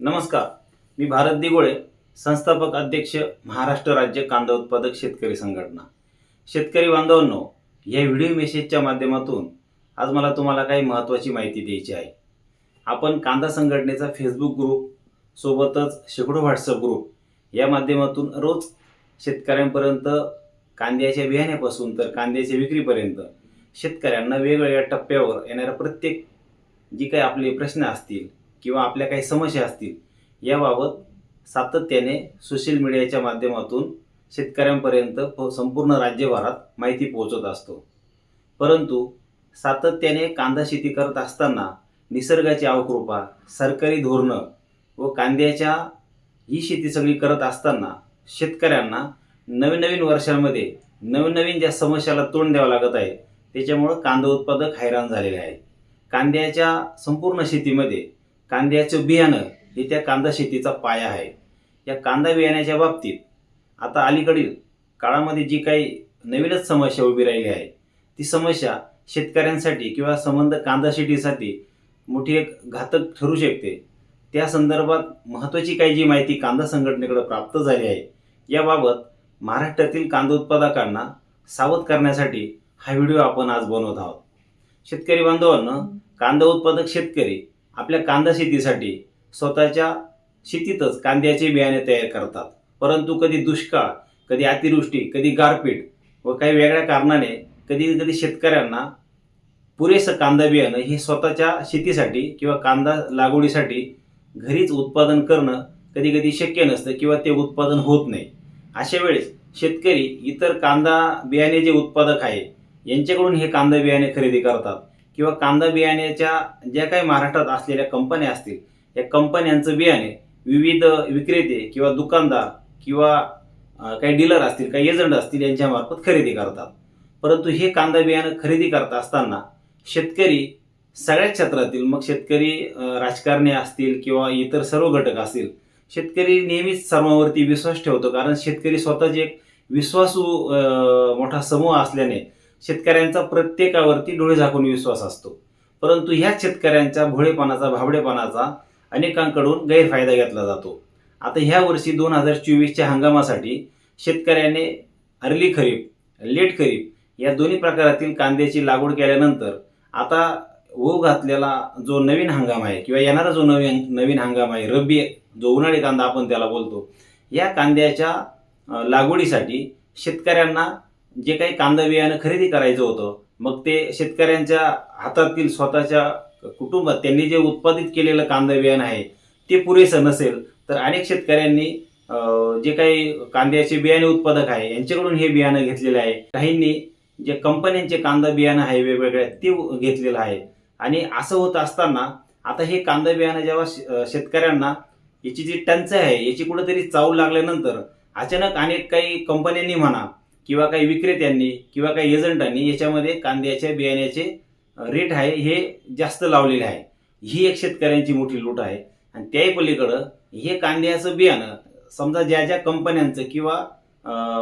नमस्कार. मी भारत दिगोळे, संस्थापक अध्यक्ष, महाराष्ट्र राज्य कांदा उत्पादक शेतकरी संघटना. शेतकरी बांधवांनो, या व्हिडिओ मेसेजच्या माध्यमातून आज मला तुम्हाला काही महत्त्वाची माहिती द्यायची आहे. आपण कांदा संघटनेचा फेसबुक ग्रुप सोबतच शेकडो व्हॉट्सअप ग्रुप या माध्यमातून रोज शेतकऱ्यांपर्यंत कांद्याच्या बियाण्यापासून तर कांद्याच्या विक्रीपर्यंत शेतकऱ्यांना वेगवेगळ्या टप्प्यावर येणाऱ्या प्रत्येक जी काही आपले प्रश्न असतील किंवा आपल्या काही समस्या असतील याबाबत सातत्याने सोशल मीडियाच्या माध्यमातून शेतकऱ्यांपर्यंत संपूर्ण राज्यभरात माहिती पोहोचत असतो. परंतु सातत्याने कांदा शेती करत असताना निसर्गाची अवकृपा, सरकारी धोरणं व कांद्याच्या ही शेती सगळी करत असताना शेतकऱ्यांना नवीन नवीन वर्षांमध्ये नवीन नवीन ज्या समस्याला तोंड द्यावं लागत आहे त्याच्यामुळं कांदा उत्पादक हैराण झालेले आहे. कांद्याच्या संपूर्ण शेतीमध्ये कांद्याचं बियाणं हे त्या कांदा शेतीचा पाया आहे. या कांदा बियाण्याच्या बाबतीत आता अलीकडील काळामध्ये जी काही नवीनच समस्या उभी राहिली आहे ती समस्या शेतकऱ्यांसाठी किंवा संबंध कांदा शेतीसाठी मोठी एक घातक ठरू शकते. त्या संदर्भात महत्त्वाची काही जी माहिती कांदा संघटनेकडे प्राप्त झाली आहे याबाबत महाराष्ट्रातील कांदा उत्पादकांना सावध करण्यासाठी हा व्हिडिओ आपण आज बनवत आहोत. शेतकरी बांधवांनो, कांदा उत्पादक शेतकरी आपल्या कांदा शेतीसाठी स्वतःच्या शेतीतच कांद्याचे बियाणे तयार करतात. परंतु कधी दुष्काळ, कधी अतिवृष्टी, कधी गारपीट व काही वेगळ्या कारणाने कधी कधी शेतकऱ्यांना पुरेसं कांदा बियाणं हे स्वतःच्या शेतीसाठी किंवा कांदा लागवडीसाठी घरीच उत्पादन करणं कधी कधी शक्य नसतं किंवा ते उत्पादन होत नाही. अशा वेळेस शेतकरी इतर कांदा बियाणे जे उत्पादक आहे यांच्याकडून हे कांदा बियाणे खरेदी करतात किंवा कांदा बियाण्याच्या ज्या काही महाराष्ट्रात असलेल्या कंपन्या असतील या कंपन्यांचं बियाणे विविध विक्रेते किंवा दुकानदार किंवा काही डीलर असतील, काही एजंट असतील यांच्यामार्फत खरेदी करतात. परंतु हे कांदा बियाणं खरेदी करत असताना शेतकरी सगळ्या क्षेत्रातील, मग शेतकरी राजकारणी असतील किंवा इतर सर्व घटक असतील, शेतकरी नेहमीच सर्वांवरती विश्वास ठेवतो. कारण शेतकरी स्वतःचे एक विश्वासू मोठा समूह असल्याने शेतकऱ्यांचा प्रत्येकावरती डोळे झाकून विश्वास असतो. परंतु ह्याच शेतकऱ्यांच्या भोळेपणाचा, भाबडेपणाचा अनेकांकडून गैरफायदा घेतला जातो. आता ह्या वर्षी 2024च्या हंगामासाठी शेतकऱ्याने अर्ली खरीप, लेट खरीप या दोन्ही प्रकारातील कांद्याची लागवड केल्यानंतर आता घातलेला जो नवीन हंगाम आहे किंवा येणारा जो नवीन हंगाम आहे, रब्बी, जो उन्हाळी कांदा आपण त्याला बोलतो, या कांद्याच्या लागवडीसाठी शेतकऱ्यांना जे काही कांदा बियाणं खरेदी करायचं होतं, मग ते शेतकऱ्यांच्या हातातील स्वतःच्या कुटुंबात त्यांनी जे उत्पादित केलेलं कांदा बियाणं आहे ते पुरेसं नसेल तर अनेक शेतकऱ्यांनी जे काही कांद्याचे बियाणे उत्पादक आहे यांच्याकडून हे बियाणं घेतलेलं आहे. काहींनी जे कंपन्यांचे कांदा बियाणं आहे वेगवेगळ्या ते घेतलेलं आहे. आणि असं होत असताना आता हे कांदा बियाणं जेव्हा शेतकऱ्यांना याची जी टंचाई आहे याची कुठेतरी चावल लागल्यानंतर अचानक अनेक काही कंपन्यांनी म्हणा किंवा काही विक्रेत्यांनी किंवा काही एजंटांनी याच्यामध्ये कांद्याच्या बियाण्याचे रेट आहे हे जास्त लावलेले आहे. ही एक शेतकऱ्यांची मोठी लूट आहे. आणि त्याही पलीकडं हे कांद्याचं बियाणं समजा ज्या ज्या कंपन्यांचं किंवा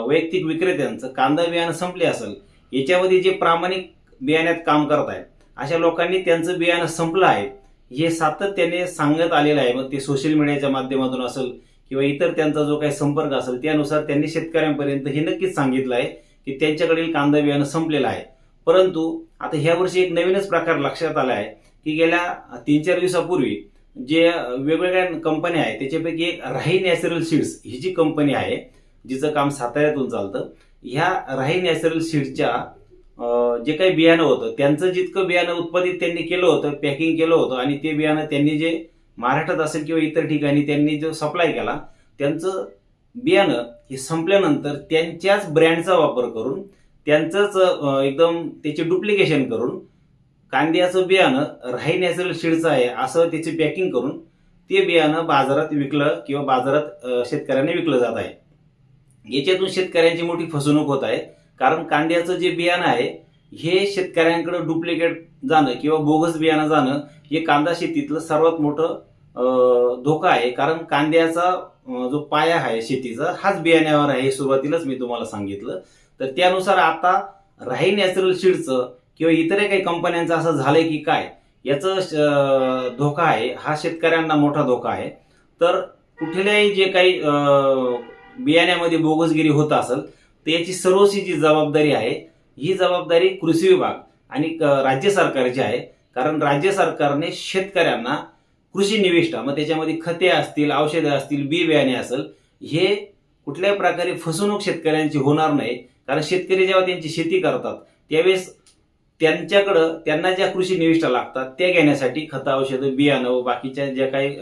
वैयक्तिक विक्रेत्यांचं कांदा बियाणं संपले असेल, याच्यामध्ये जे प्रामाणिक बियाण्यात काम करत आहेत अशा लोकांनी त्यांचं बियाणं संपलं आहे हे सातत्याने सांगत आलेलं आहे. मग ते सोशल मीडियाच्या माध्यमातून असेल किंवा इतर त्यांचा जो काही संपर्क असेल त्यानुसार त्यांनी शेतकऱ्यांपर्यंत हे नक्कीच सांगितलं आहे की त्यांच्याकडील कांदा बियाणं संपलेलं आहे. परंतु आता ह्या वर्षी एक नवीनच प्रकार लक्षात आला आहे की गेल्या 3-4 दिवसापूर्वी जे वेगवेगळ्या कंपन्या आहेत त्याच्यापैकी एक राही नॅचरल सीड्स ही जी कंपनी आहे जिचं काम साताऱ्यातून चालतं, ह्या राही नॅचरल सीड्सच्या जे काही बियाणं होतं त्यांचं जितकं बियाणं उत्पादित त्यांनी केलं होतं, पॅकिंग केलं होतं आणि ते बियाणं त्यांनी जे महाराष्ट्रात असेल किंवा इतर ठिकाणी त्यांनी जो सप्लाय केला त्यांचं बियाणं हे संपल्यानंतर त्यांच्याच ब्रँडचा वापर करून त्यांचंच एकदम त्याचे डुप्लिकेशन करून कांद्याचं बियाणं राही नॅचरल सीड्सचं आहे असं त्याची पॅकिंग करून ते बियाणं बाजारात विकलं किंवा बाजारात शेतकऱ्यांना विकलं जात आहे. याच्यातून शेतकऱ्यांची मोठी फसवणूक होत आहे. कारण कांद्याचं जे बियाणं आहे हे शेतकऱ्यांकडे डुप्लिकेट जाणं किंवा बोगस बियाणं जाणं हे कांदा शेतीतलं सर्वात मोठं धोका आहे. कारण कांद्याचा जो पाया आहे शेतीचा हाच बियाण्यावर आहे हे सुरुवातीलाच मी तुम्हाला सांगितलं. तर त्यानुसार आता राही नॅचरल सीड्सचं किंवा इतर काही कंपन्यांचं असं झालंय की काय याचं धोका आहे, हा शेतकऱ्यांना मोठा धोका आहे. तर कुठल्याही जे काही बियाण्यामध्ये बोगसगिरी होत असेल तर याची सर्वस्वी जी जबाबदारी आहे ही जबाबदारी कृषी विभाग आणि राज्य सरकारची आहे. कारण राज्य सरकारने शेतकऱ्यांना कृषी निविष्ठा, मग त्याच्यामध्ये खते असतील, औषधे असतील, बी बियाणे असेल, हे कुठल्याही प्रकारे फसवणूक शेतकऱ्यांची होणार नाही. कारण शेतकरी जेव्हा त्यांची शेती करतात त्यावेळेस त्यांना ज्या कृषी निविष्ठा लागतात त्या घेण्यासाठी खतं, औषधं, बियाणं व बाकीच्या ज्या काही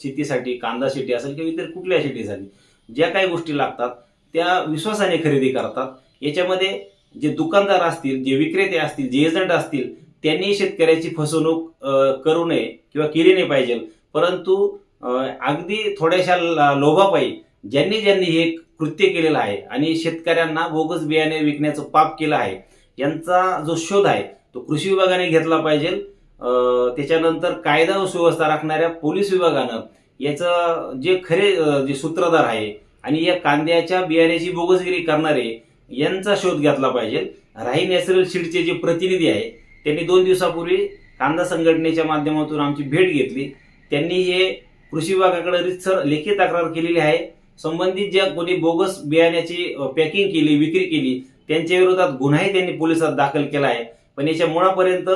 शेतीसाठी, कांदा शेती असेल किंवा इतर कुठल्या शेतीसाठी ज्या काही गोष्टी लागतात त्या विश्वासाने खरेदी करतात. याच्यामध्ये जे दुकानदार असतील, जे विक्रेते असतील, जे एजंट असतील, त्यांनी शेतकऱ्याची फसवणूक करू नये किंवा केली नाही पाहिजे. परंतु अगदी थोड्याशा लोभापायी ज्यांनी हे कृत्य केलेलं आहे आणि शेतकऱ्यांना बोगस बियाणे विकण्याचं पाप केलं आहे, यांचा जो शोध आहे तो कृषी विभागाने घेतला पाहिजे. त्याच्यानंतर कायदा व सुव्यवस्था राखणाऱ्या पोलीस विभागानं याचं जे सूत्रधार आहे आणि या कांद्याच्या बियाण्याची बोगसगिरी करणारे यांचा शोध घेतला पाहिजे. राही नॅचरल सीडचे जे प्रतिनिधी आहे त्यांनी 2 दिवसापूर्वी कांदा संघटनेच्या माध्यमातून आमची भेट घेतली. त्यांनी हे कृषी विभागाकडे रितसर लेखी तक्रार केलेली आहे. संबंधित ज्या कोणी बोगस बियाण्याची पॅकिंग केली, विक्री केली, त्यांच्या विरोधात गुन्हाही त्यांनी पोलिसात दाखल केला आहे. पण याच्या मुळापर्यंत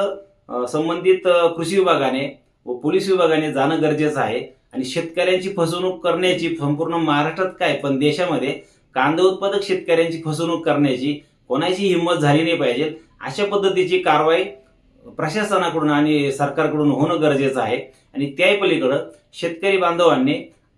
संबंधित कृषी विभागाने व पोलीस विभागाने जाणं गरजेचं आहे. आणि शेतकऱ्यांची फसवणूक करण्याची संपूर्ण महाराष्ट्रात काय पण देशामध्ये कांदा उत्पादक शेतकऱ्यांची फसवणूक करण्याची कोणाची हिंमत झाली नाही पाहिजे. अशा पद्धतीची कारवाई प्रशासनाकडून आणि सरकारकडून होणं गरजेचं आहे. आणि त्याही पलीकडं शेतकरी बांधवांनी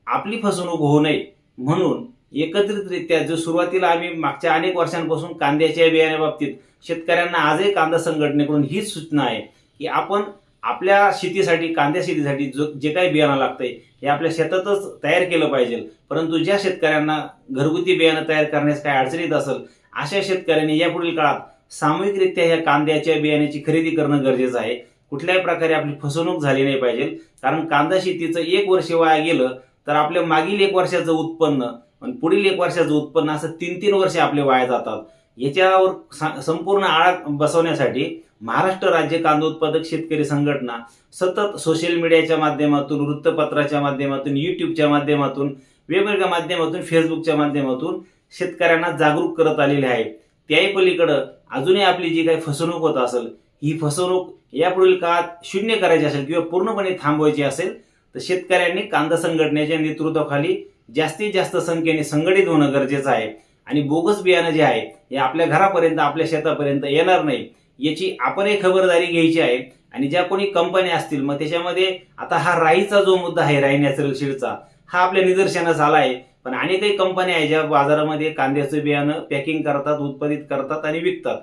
आपली फसवणूक होऊ नये म्हणून एकत्रितरित्या जो सुरुवातीला आम्ही मागच्या अनेक वर्षांपासून कांद्याच्या बियाण्याबाबतीत शेतकऱ्यांना आजही कांदा संघटनेकडून हीच सूचना आहे की आपण आपल्या शेतीसाठी, कांद्या शेतीसाठी जे काही बियाणं लागतंय हे आपल्या शेतातच तयार केलं पाहिजे. परंतु ज्या शेतकऱ्यांना घरगुती बियाणं तयार करण्यास काही अडचण येत असेल अशा शेतकऱ्यांनी यापुढील काळात सामूहिकरित्या ह्या कांद्याच्या बियाण्याची खरेदी करणं गरजेचं आहे. कुठल्याही प्रकारे आपली फसवणूक झाली नाही पाहिजे. कारण कांदा शेतीचं 1 वर्ष वाया गेलं तर आपल्या मागील 1 वर्षाचं उत्पन्न आणि पुढील 1 वर्षाचं उत्पन्न असं 3-3 वर्ष आपले वाया जातात. याच्यावर संपूर्ण आळा बसवण्यासाठी महाराष्ट्र राज्य कांदा उत्पादक शेतकरी संघटना सतत सोशल मीडियाच्या माध्यमातून, वृत्तपत्राच्या माध्यमातून, युट्यूबच्या माध्यमातून, वेगवेगळ्या माध्यमातून, फेसबुकच्या माध्यमातून शेतकऱ्यांना जागरूक करत आलेले आहे. त्याही पलीकडं अजूनही आपली जी काही फसवणूक होत असेल ही फसवणूक यापुढील काळात शून्य करायची असेल किंवा पूर्णपणे थांबवायची असेल तर शेतकऱ्यांनी कांदा संघटनेच्या नेतृत्वाखाली जास्तीत जास्त संख्येने संघटित होणं गरजेचं आहे. आणि बोगस बियाणं जे आहे हे आपल्या घरापर्यंत, आपल्या शेतापर्यंत येणार नाही याची आपणही खबरदारी घ्यायची आहे. आणि ज्या कोणी कंपन्या असतील मग त्याच्यामध्ये आता हा राईचा जो मुद्दा आहे, राई नॅचरल सीडचा, हा आपल्या निदर्शनास आला आहे. पण अनेकही कंपन्या आहे ज्या बाजारामध्ये कांद्याचं बियाणं पॅकिंग करतात, उत्पादित करतात आणि विकतात.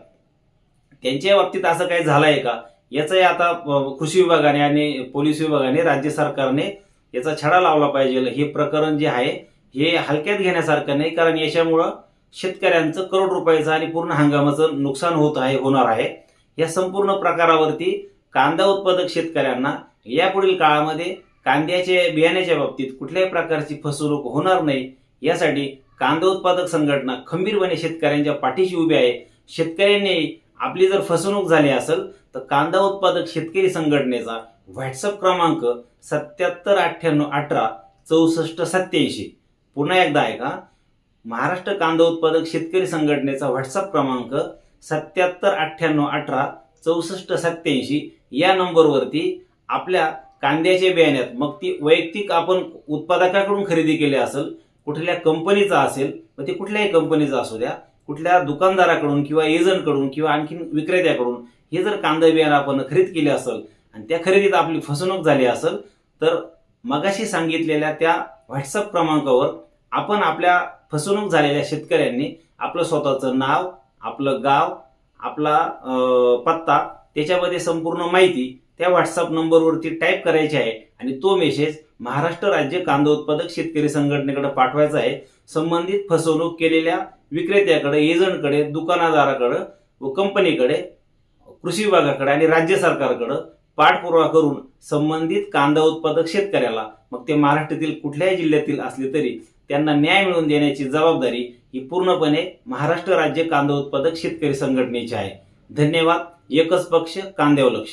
त्यांच्या बाबतीत असं काही झालं आहे का याचाही आता कृषी विभागाने आणि पोलीस विभागाने, राज्य सरकारने याचा छडा लावला पाहिजे. हे प्रकरण जे आहे हे हलक्यात घेण्यासारखं नाही. कारण याच्यामुळं शेतकऱ्यांचं करोड रुपयाचं आणि पूर्ण हंगामाचं नुकसान होणार आहे. या संपूर्ण प्रकारावरती कांदा उत्पादक शेतकऱ्यांना यापुढील काळामध्ये कांद्याच्या बियाण्याच्या बाबतीत कुठल्याही प्रकारची फसवणूक होणार नाही यासाठी कांदा उत्पादक संघटना खंबीरपणे शेतकऱ्यांच्या पाठीशी उभी आहे. शेतकऱ्यांनी आपली जर फसवणूक झाली असेल तर कांदा उत्पादक शेतकरी संघटनेचा व्हॉट्सअप क्रमांक 7798186487. पुन्हा एकदा आहे का, महाराष्ट्र कांदा उत्पादक शेतकरी संघटनेचा व्हॉट्सअप क्रमांक 7798186487 या नंबरवरती आपल्या कांद्याच्या बियाण्यात, मग ती वैयक्तिक आपण उत्पादकाकडून खरेदी केली असेल, कुठल्या कंपनीचा असेल, मग ते कुठल्याही कंपनीचा असू द्या, कुठल्या दुकानदाराकडून किंवा एजंटकडून किंवा आणखी विक्रेत्याकडून हे जर कांदा बियाणं आपण खरेदी केले असेल आणि त्या खरेदीत आपली फसवणूक झाली असेल तर मगाशी सांगितलेल्या त्या व्हॉट्सअप क्रमांकावर आपण आपल्या फसवणूक झालेल्या शेतकऱ्यांनी आपलं स्वतःचं नाव, आपलं गाव, आपला पत्ता, त्याच्यामध्ये संपूर्ण माहिती त्या व्हॉट्सअप नंबरवरती टाईप करायची आहे आणि तो मेसेज महाराष्ट्र राज्य कांदा उत्पादक शेतकरी संघटनेकडे पाठवायचा आहे. संबंधित फसवणूक केलेल्या विक्रेत्याकडे, एजंटकडे, दुकानदाराकडे व कंपनीकडे, कृषी विभागाकडे आणि राज्य सरकारकडे पाठपुरावा करून संबंधित कांदा उत्पादक शेतकऱ्याला, मग ते महाराष्ट्रातील कुठल्याही जिल्ह्यातील असले तरी, त्यांना न्याय मिळवून देण्याची जबाबदारी ही पूर्णपणे महाराष्ट्र राज्य कांदा उत्पादक शेतकरी संघटनेची आहे. धन्यवाद. एकच पक्ष, कांद्यावर लक्ष.